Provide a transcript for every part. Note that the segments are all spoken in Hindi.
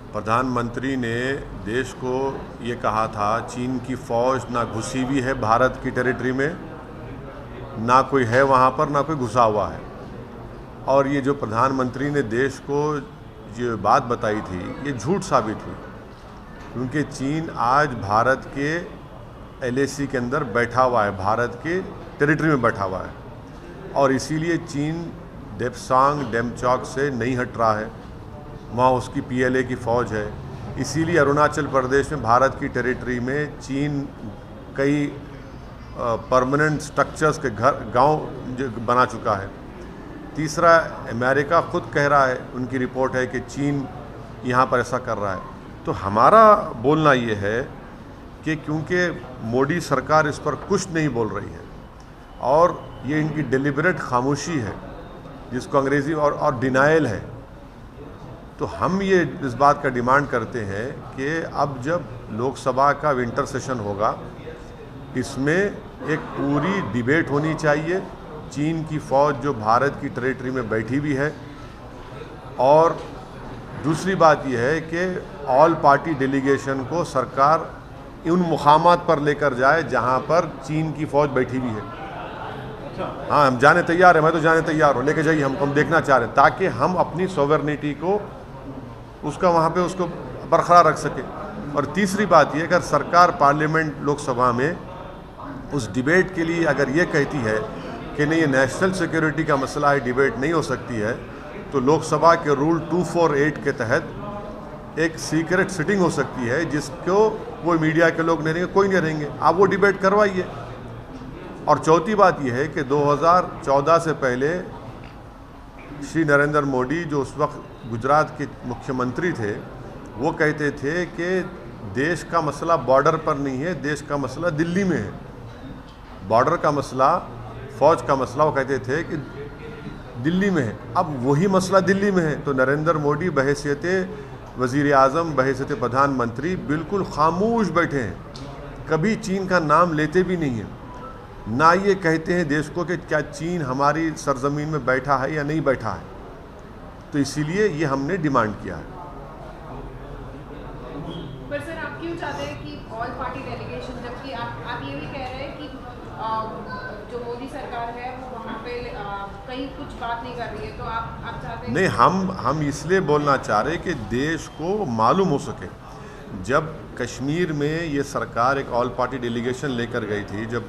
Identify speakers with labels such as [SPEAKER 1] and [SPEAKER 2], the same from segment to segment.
[SPEAKER 1] प्रधानमंत्री ने देश को ये कहा था चीन की फ़ौज ना घुसी हुई है भारत की टेरिटरी में, ना कोई है वहाँ पर, ना कोई घुसा हुआ है। और ये जो प्रधानमंत्री ने देश को जो बात बताई थी ये झूठ साबित हुई, क्योंकि चीन आज भारत के LAC के अंदर बैठा हुआ है, भारत के टेरिटरी में बैठा हुआ है। और इसीलिए चीन डेप्सांग डेमचौक से नहीं हट रहा है, वहाँ उसकी PLA की फ़ौज है। इसीलिए अरुणाचल प्रदेश में भारत की टेरिटरी में चीन कई परमानेंट स्ट्रक्चर्स के गांव बना चुका है। तीसरा, अमेरिका खुद कह रहा है, उनकी रिपोर्ट है कि चीन यहाँ पर ऐसा कर रहा है। तो हमारा बोलना ये है कि क्योंकि मोदी सरकार इस पर कुछ नहीं बोल रही है और ये इनकी डिलिबरेट खामोशी है, जिसको अंग्रेज़ी और डिनायल है, तो हम ये इस बात का डिमांड करते हैं कि अब जब लोकसभा का विंटर सेशन होगा, इसमें एक पूरी डिबेट होनी चाहिए। चीन की फ़ौज जो भारत की टेरिटरी में बैठी हुई है, और दूसरी बात यह है कि ऑल पार्टी डेलीगेशन को सरकार उन मुकामात पर लेकर जाए जहां पर चीन की फ़ौज बैठी हुई है। हाँ, हम जाने तैयार हैं, मैं तो जाने तैयार हूँ, लेके जाइए, हम देखना चाह रहे हैं, ताकि हम अपनी सॉवरेनिटी को उसका वहाँ पे उसको बरकरार रख सके। और तीसरी बात ये, अगर सरकार पार्लियामेंट लोकसभा में उस डिबेट के लिए अगर ये कहती है कि नहीं, ये नेशनल सिक्योरिटी का मसला है, डिबेट नहीं हो सकती है, तो लोकसभा के रूल 248 के तहत एक सीक्रेट सिटिंग हो सकती है, जिसको वो मीडिया के लोग नहीं रहेंगे, कोई नहीं रहेंगे, आप वो डिबेट करवाइए। और चौथी बात यह है कि 2014 से पहले श्री नरेंद्र मोदी, जो उस वक्त गुजरात के मुख्यमंत्री थे, वो कहते थे कि देश का मसला बॉर्डर पर नहीं है, देश का मसला दिल्ली में है। बॉर्डर का मसला, फ़ौज का मसला, वो कहते थे कि दिल्ली में है। अब वही मसला दिल्ली में है, तो नरेंद्र मोदी बहैसियत वज़ीर आज़म, बहैसियत प्रधानमंत्री बिल्कुल खामोश बैठे हैं, कभी चीन का नाम लेते भी नहीं हैं, ना ये कहते हैं देश को कि क्या चीन हमारी सरजमीन में बैठा है या नहीं बैठा है। तो इसीलिए ये हमने डिमांड किया है।
[SPEAKER 2] पर सर, आप क्यों चाहते हैं कि ऑल पार्टी डेलीगेशन, जबकि आप ये भी कह रहे हैं कि जो मोदी सरकार है वो वहाँ पे कहीं कुछ बात नहीं कर रही है, तो आप चाहते हैं?
[SPEAKER 1] नहीं, हम इसलिए बोलना चाह रहे हैं कि देश को मालूम हो सके। जब कश्मीर में ये सरकार एक ऑल पार्टी डेलीगेशन लेकर गई थी, जब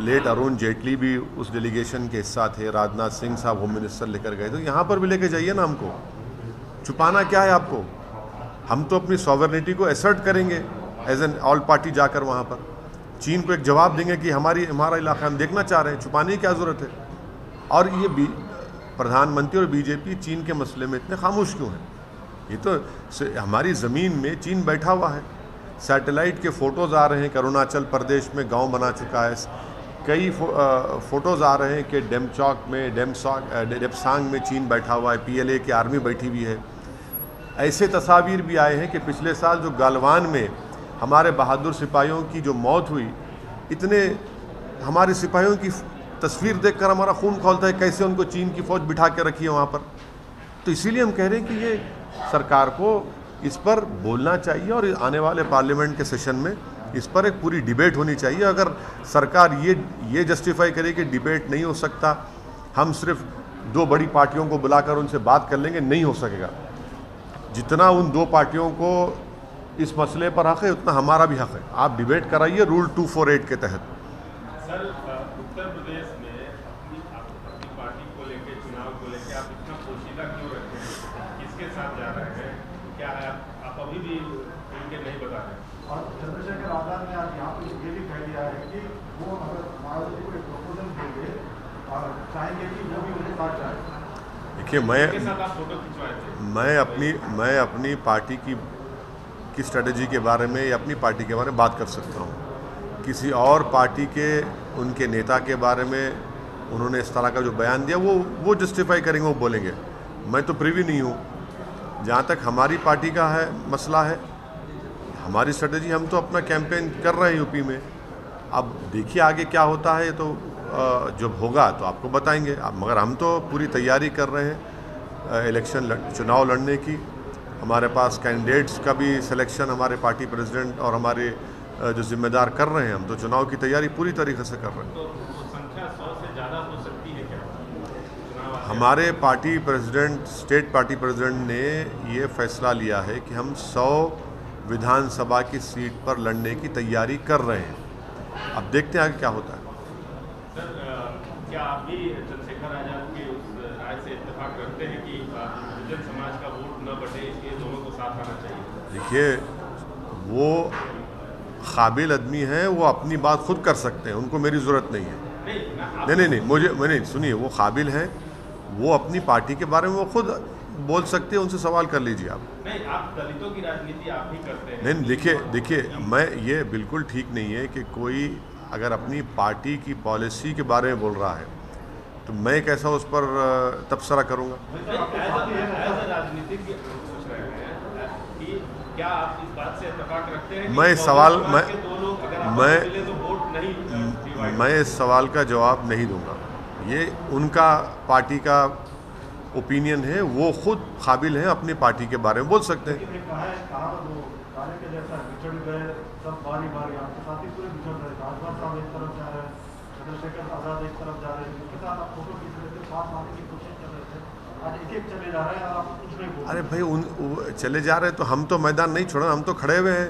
[SPEAKER 1] लेट अरुण जेटली भी उस डेलीगेशन के हिस्सा थे, राजनाथ सिंह साहब होम मिनिस्टर लेकर गए, तो यहाँ पर भी लेके जाइए ना, हमको छुपाना क्या है आपको? हम तो अपनी सॉवरेनिटी को असर्ट करेंगे एज एन ऑल पार्टी, जाकर वहाँ पर चीन को एक जवाब देंगे कि हमारा इलाका हम देखना चाह रहे हैं, छुपाने की क्या ज़रूरत है? और ये प्रधानमंत्री और बीजेपी चीन के मसले में इतने खामोश क्यों हैं? ये तो हमारी ज़मीन में चीन बैठा हुआ है। सैटेलाइट के फ़ोटोज़ आ रहे हैं कि अरुणाचल प्रदेश में गांव बना चुका है, कई फ़ोटोज़ आ रहे हैं कि डेमचौक में, डेप्सांग में चीन बैठा हुआ है, PLA की आर्मी बैठी हुई है। ऐसे तस्वीर भी आए हैं कि पिछले साल जो गालवान में हमारे बहादुर सिपाहियों की जो मौत हुई, इतने हमारे सिपाहियों की तस्वीर देखकर हमारा खून खौलता है, कैसे उनको चीन की फ़ौज बिठा के रखी है वहाँ पर। तो इसीलिए हम कह रहे हैं कि ये सरकार को इस पर बोलना चाहिए और आने वाले पार्लियामेंट के सेशन में इस पर एक पूरी डिबेट होनी चाहिए। अगर सरकार ये जस्टिफाई करे कि डिबेट नहीं हो सकता, हम सिर्फ दो बड़ी पार्टियों को बुलाकर उनसे बात कर लेंगे, नहीं हो सकेगा। जितना उन दो पार्टियों को इस मसले पर हक़ है, उतना हमारा भी हक़ है। आप डिबेट कराइए रूल 248 के तहत।
[SPEAKER 3] सर, उत्तर प्रदेश में अपनी पार्टी को लेकर, चुनाव को लेकर आप इतना पोशीदा क्यों रखते हैं? किसके साथ जा रहे हैं? क्या है, आप अभी भी इनके नहीं बता रहे?
[SPEAKER 4] और चंद्रशेखर आजाद ने आज यहाँ पर ये भी कह दिया है कि वो अगर मायावती को एक प्रपोजल देंगे और चाहेंगे कि वो भी उनके साथ जाए।
[SPEAKER 1] देखिए, मैं अपनी पार्टी की स्ट्रेटजी के बारे में या अपनी पार्टी के बारे में बात कर सकता हूँ। किसी और पार्टी के उनके नेता के बारे में उन्होंने इस तरह का जो बयान दिया, वो जस्टिफाई करेंगे, वो बोलेंगे। मैं तो प्रिवी नहीं हूँ। जहाँ तक हमारी पार्टी का है मसला है, हमारी स्ट्रेटजी, हम तो अपना कैंपेन कर रहे हैं यूपी में। अब देखिए आगे क्या होता है, तो जब होगा तो आपको बताएंगे। मगर हम तो पूरी तैयारी कर रहे हैं चुनाव लड़ने की। हमारे पास कैंडिडेट्स का भी सिलेक्शन हमारे पार्टी प्रेसिडेंट और हमारे जो जिम्मेदार कर रहे हैं। हम तो चुनाव की तैयारी पूरी तरीके से कर रहे हैं।
[SPEAKER 3] तो संख्या 100 से ज़्यादा हो सकती है क्या चुनाव?
[SPEAKER 1] हमारे party president, state party president ने ये फैसला लिया है कि हम 100 विधानसभा की सीट पर लड़ने की तैयारी कर रहे हैं। अब देखते हैं आगे क्या होता है।
[SPEAKER 3] सर, क्या आप भी चंद्रशेखर आजाद के उस राय से इत्तेफाक करते हैं कि हरिजन समाज का वोट न बटे, इसलिए दोनों को साथ आना चाहिए?
[SPEAKER 1] देखिए, वो काबिल आदमी हैं, वो अपनी बात खुद कर सकते हैं, उनको मेरी ज़रूरत नहीं है। नहीं, मुझे सुनिए, वो काबिल हैं, वो अपनी पार्टी के बारे में वो खुद बोल सकते हैं, उनसे सवाल कर लीजिए आप।
[SPEAKER 3] नहीं, आप दलितों की राजनीति आप ही करते हैं।
[SPEAKER 1] नहीं, देखिए, मैं ये बिल्कुल ठीक नहीं है कि कोई अगर अपनी पार्टी की पॉलिसी के बारे में बोल रहा है तो मैं कैसा उस पर तबसरा करूँगा।
[SPEAKER 3] राजनीतिक पूछ रहे हैं कि क्या आप इस बात से इत्तेफाक रखते हैं?
[SPEAKER 1] मैं सवाल मैं इस सवाल का जवाब नहीं दूंगा। ये उनका पार्टी का ओपिनियन है, वो खुद काबिल हैं, अपनी पार्टी के बारे में बोल सकते हैं।
[SPEAKER 4] सब बारी आपके साथ ही पूरे बिछड़ रहे, राजनाथ साहब एक तरफ जा रहे हैं, चंद्रशेखर आजाद एक तरफ जा रहे हैं, उसके साथ आप फोटो खींच रहे थे, साथ आने की कोशिश कर रहे थे, आज एक चले जा रहे हैं और आप कुछ नहीं बोल रहे।
[SPEAKER 1] अरे भाई, चले जा रहे हैं तो हम तो मैदान नहीं छोड़ा, हम तो खड़े हुए हैं।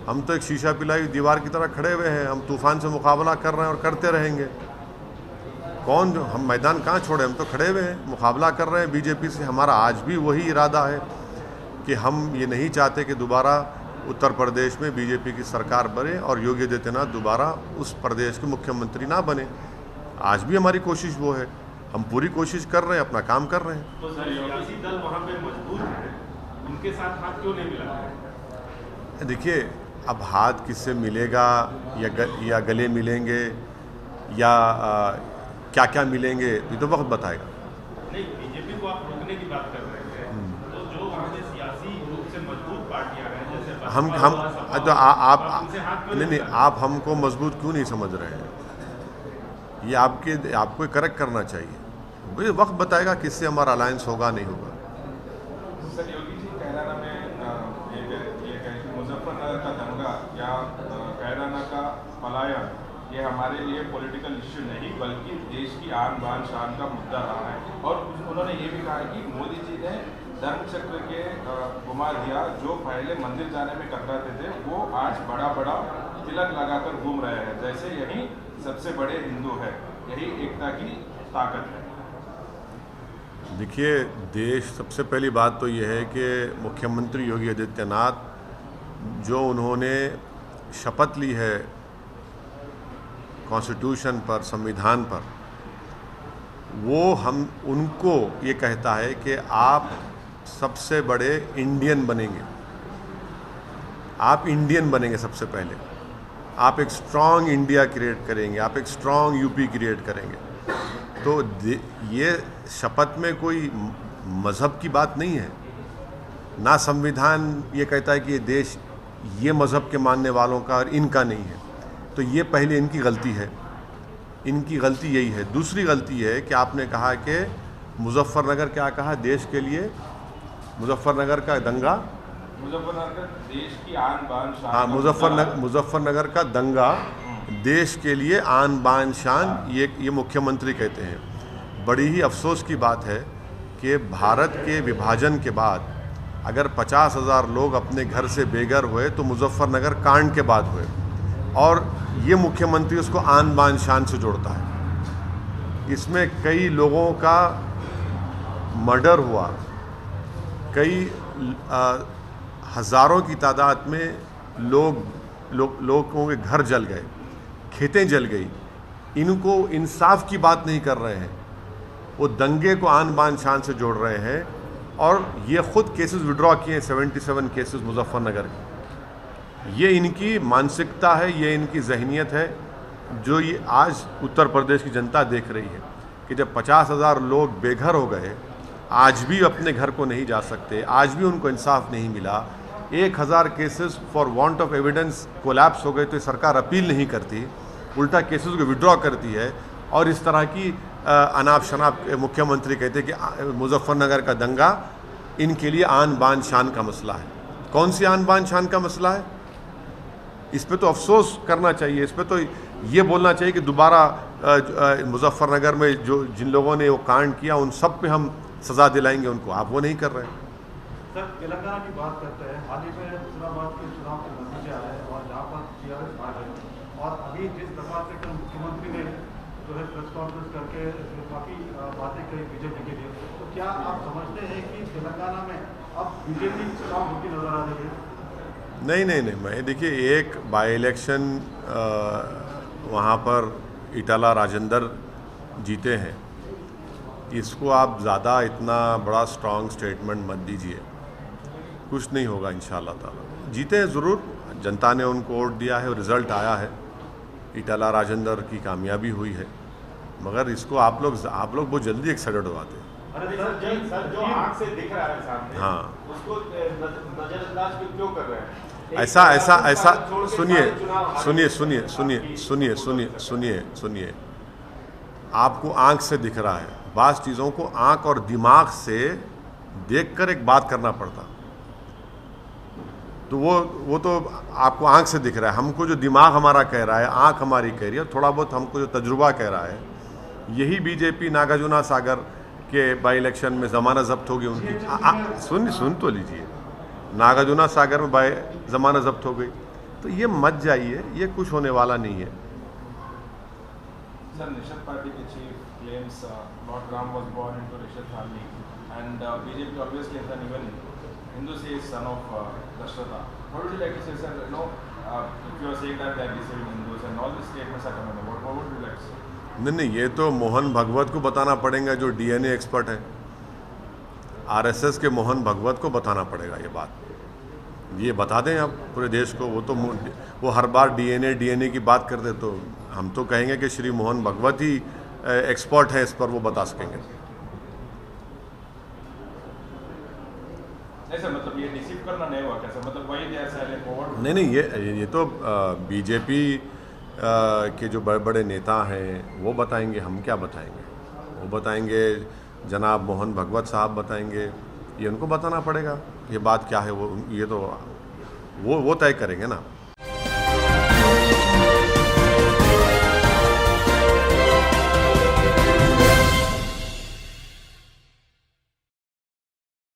[SPEAKER 1] हम तो एक शीशा पिलाई दीवार की तरह खड़े हुए हैं। हम तूफान से मुकाबला कर रहे हैं और करते रहेंगे। हम मैदान कहाँ छोड़े, हम तो खड़े हुए हैं, मुकाबला कर रहे हैं बीजेपी से। हमारा आज भी वही इरादा है कि हम ये नहीं चाहते कि दोबारा उत्तर प्रदेश में बीजेपी की सरकार बने और योगी आदित्यनाथ दोबारा उस प्रदेश के मुख्यमंत्री ना बने। आज भी हमारी कोशिश वो है, हम पूरी कोशिश कर रहे हैं, अपना काम कर रहे हैं।
[SPEAKER 3] तो सर, सियासी दल वहाँ पे मजबूत है, उनके साथ हाथ क्यों नहीं मिला?
[SPEAKER 1] देखिए, अब हाथ किससे मिलेगा या गले मिलेंगे या क्या क्या मिलेंगे, ये तो वक्त बताएगा।
[SPEAKER 3] नहीं, बीजेपी को आप रोकने की बात कर रहे हैं, तो जो वहाँ पे सियासी रूप से मजबूत पार्टियां हैं, जैसे
[SPEAKER 1] हम तो आप हमको मजबूत क्यों नहीं समझ रहे हैं? ये आपको करेक्ट करना चाहिए। वक्त बताएगा किससे हमारा अलायंस होगा नहीं होगा।
[SPEAKER 5] सर, योगी जी कैराना में मुजफ्फरनगर का दंगा या कैराना का पलायन ये हमारे लिए पॉलिटिकल इश्यू नहीं बल्कि देश की आन बान शान का मुद्दा रहा है। और उन्होंने ये भी कहा कि मोदी जी ने धर्म चक्र के घुमा दिया, जो पहले मंदिर जाने में कतराते थे वो आज बड़ा तिलक लगाकर घूम रहे हैं, जैसे यही सबसे बड़े हिंदू है, यही एकता की ताकत है।
[SPEAKER 1] देखिए, देश, सबसे पहली बात तो ये है कि मुख्यमंत्री योगी आदित्यनाथ जो उन्होंने शपथ ली है कॉन्स्टिट्यूशन पर, संविधान पर, वो हम उनको ये कहता है कि आप सबसे बड़े इंडियन बनेंगे। आप इंडियन बनेंगे सबसे पहले। आप एक स्ट्रॉन्ग इंडिया क्रिएट करेंगे, आप एक स्ट्रॉन्ग यूपी क्रिएट करेंगे। तो ये शपथ में कोई मज़हब की बात नहीं है, ना संविधान ये कहता है कि ये देश ये मज़हब के मानने वालों का और इनका नहीं है। तो ये पहले इनकी गलती है, इनकी गलती यही है। दूसरी गलती है कि आपने कहा कि मुजफ्फरनगर, क्या कहा, देश के लिए मुजफ्फरनगर का दंगा,
[SPEAKER 5] मुजफ्फरनगर देश की आन बान शान।
[SPEAKER 1] हाँ, मुजफ्फरनगर का दंगा देश के लिए आन बान शान, ये मुख्यमंत्री कहते हैं। बड़ी ही अफसोस की बात है कि भारत के विभाजन के बाद अगर 50,000 लोग अपने घर से बेघर हुए तो मुजफ्फरनगर कांड के बाद हुए, और ये मुख्यमंत्री उसको आन बान शान से जोड़ता है। इसमें कई लोगों का मर्डर हुआ, कई हज़ारों की तादाद में लोगों के घर जल गए, खेतें जल गई। इनको इंसाफ की बात नहीं कर रहे हैं, वो दंगे को आन बान शान से जोड़ रहे हैं। और ये ख़ुद केसेस विड्रॉ किए हैं, 77 केसेस मुजफ्फरनगर के। ये इनकी मानसिकता है, ये इनकी जहनीत है, जो ये आज उत्तर प्रदेश की जनता देख रही है कि जब 50,000 लोग बेघर हो गए, आज भी अपने घर को नहीं जा सकते, आज भी उनको इंसाफ नहीं मिला। 1000 cases for want of evidence collapse हो गए तो सरकार अपील नहीं करती, उल्टा केसेस को विड्रॉ करती है। और इस तरह की अनाप शनाप मुख्यमंत्री कहते हैं कि मुजफ्फरनगर का दंगा इनके लिए आन बान शान का मसला है। कौन सी आन बान शान का मसला है? इस पे तो अफसोस करना चाहिए, इस पे तो ये बोलना चाहिए कि दोबारा मुजफ्फरनगर में जो जिन लोगों ने वो कांड किया उन सब पे हम सज़ा दिलाएंगे उनको। आप वो नहीं कर रहे हैं।
[SPEAKER 4] सर, तेलंगाना की बात करते हैं। हाल ही में हुजूराबाद के चुनाव के नतीजे आए और जहाँ पर टीआरएस आ गए, और अभी जिस प्रकार से कल मुख्यमंत्री ने जो है प्रेस कॉन्फ्रेंस करके काफ़ी बातें कही बीजेपी के लिए, तो क्या आप समझते हैं कि तेलंगाना में अब बीजेपी चुनाव होती नजर आ रही है?
[SPEAKER 1] नहीं, मैं देखिए, एक बाई इलेक्शन वहाँ पर इटाला राजेंद्र जीते हैं, इसको आप ज़्यादा इतना बड़ा स्ट्रॉन्ग स्टेटमेंट मत दीजिए। कुछ नहीं होगा इंशाअल्लाह ताला। जीते हैं ज़रूर, जनता ने उनको वोट दिया है और रिज़ल्ट आया है, इटाला राजेंद्र की कामयाबी हुई है, मगर इसको आप लोग बहुत जल्दी एक्साइटेड हो आते हैं।
[SPEAKER 3] अरे सर, जो आँख से दिख रहा है सामने,
[SPEAKER 1] हाँ,
[SPEAKER 3] उसको नजरअंदाज क्यों कर रहे हैं?
[SPEAKER 1] ऐसा सुनिए, आपको आँख से दिख रहा है, बास चीज़ों को आँख और दिमाग से देखकर एक बात करना पड़ता। तो वो तो आपको आँख से दिख रहा है, हमको जो दिमाग हमारा कह रहा है, आँख हमारी कह रही है, थोड़ा बहुत हमको जो तजुर्बा कह रहा है, यही बीजेपी नागार्जुना सागर के बाई इलेक्शन में ज़मानत जब्त होगी उनकी। सुन तो लीजिए, नागार्जुना सागर में बाई ज़मानत जब्त हो गई, तो ये मत जाइए, ये कुछ होने वाला नहीं है।
[SPEAKER 5] Sir, Nishad Party के chief claims Lord Ram was born into Nishad family, and BJP always claims that even Hindus say is son of Dashrata. What would you like to say, sir? If you are saying that they are deceiving Hindus and all these statements are coming about, what would you like to say?
[SPEAKER 1] नहीं, ये तो मोहन भगवत को बताना पड़ेगा, जो डीएनए एक्सपर्ट है। आरएसएस के मोहन भगवत को बताना पड़ेगा ये बात। ये बता दें आप पूरे देश को। वो हर बार डीएनए की बात करते, तो हम तो कहेंगे कि श्री मोहन भगवत ही एक्सपर्ट है इस पर, वो बता सकेंगे।
[SPEAKER 5] ऐसा मतलब ये डिसीव करना नहीं हुआ कैसा? मतलब वही जैसा है फॉरवर्ड?
[SPEAKER 1] नहीं, ये तो बीजेपी के जो बड़े बड़े नेता हैं वो बताएंगे, हम क्या बताएंगे। वो बताएंगे, जनाब मोहन भगवत साहब बताएंगे, ये उनको बताना पड़ेगा ये बात क्या है। वो ये तो वो तय करेंगे ना।